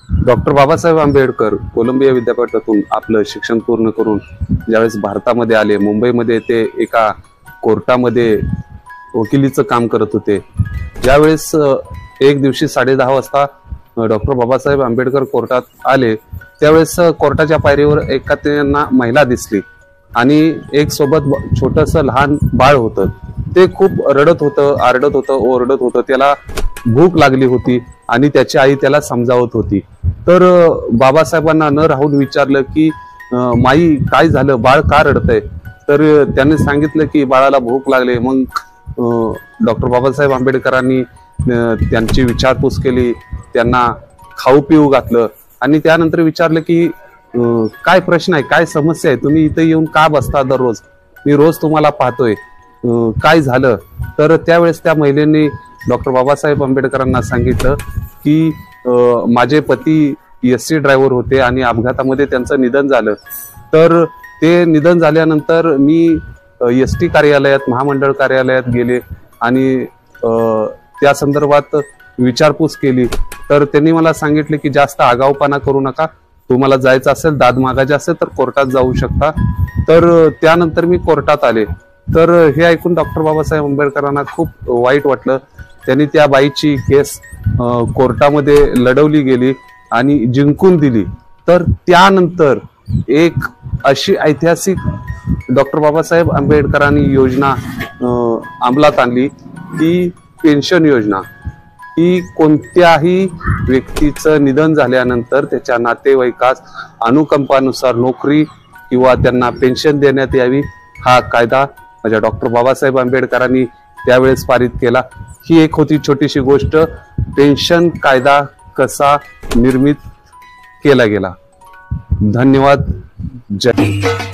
Doctor Babasaheb Ambedkar Colombia विद्यापीठातून आपलं शिक्षण पूर्ण करून ज्यावेळेस भारतामध्ये आले, मुंबईमध्ये ते एका कोर्टामध्ये वकिलीचं काम करत होते। ज्यावेळेस एक दिवशी 10:30 वाजता डॉक्टर बाबासाहेब आंबेडकर कोर्टात आले, त्यावेळेस कोर्टाच्या पायरीवर एका त्यांना महिला दिसली आणि एक सोबत छोटंसं लहान बाळ होतं। ते खूप रडत होतं, आरडत होतं, ओरडत होतं। त्याला भूक लागली होती आणि त्याची आई त्याला समजावत होती। तर बाबासाहेबांना न राहून विचारलं की माई काय झालं, बाळ का रडतंय? तर त्याने सांगितलं की बाळाला भूक लागली। मग डॉक्टर बाबासाहेब आंबेडकरांनी त्यांची विचारपूस केली, त्यांना खाऊ पिऊ घातलं आणि त्यानंतर विचारलं की काय प्रश्न आहे, काय समस्या आहे, तुम्ही इथे येऊन का बसता दररोज, मी रोज तुम्हाला पाहतोय, काय झालं? तर त्यावेळेस त्या महिलेने डॉक्टर बाबासाहेब आंबेडकरांना सांगितलं की माझे पती एसटी ड्रायव्हर होते आणि अपघातामध्ये त्यांचं निधन झालं। तर ते निधन झाल्यानंतर मी एसटी कार्यालयात, महामंडळ कार्यालयात गेले आणि त्या संदर्भात विचारपूस केली। तर त्यांनी मला सांगितले की जास्त आगाऊपणा करू नका, तुम्हाला जायचं असेल, दाद मागायचे असेल तर कोर्टात जाऊ शकता। तर त्यानंतर मी कोर्टात आले। तर हे ऐकून डॉक्टर बाबासाहेब आंबेडकरांना खूप वाईट वाटलं। त्यांनी त्या बाईची केस कोर्टामध्ये लढवली गेली आणि जिंकून दिली। तर त्यानंतर एक अशी ऐतिहासिक डॉक्टर बाबासाहेब आंबेडकरांनी योजना अंमलात आणली की पेन्शन योजना। ही कोणत्याही व्यक्तीचं निधन झाल्यानंतर त्याच्या नातेवाईकास अनुकंपानुसार नोकरी किंवा त्यांना पेन्शन देण्यात यावी, हा कायदा माझ्या डॉक्टर बाबासाहेब आंबेडकरांनी त्यावेळेस पारित केला। ही एक होती छोटीशी गोष्ट, पेन्शन कायदा कसा निर्मित केला गेला। धन्यवाद। जय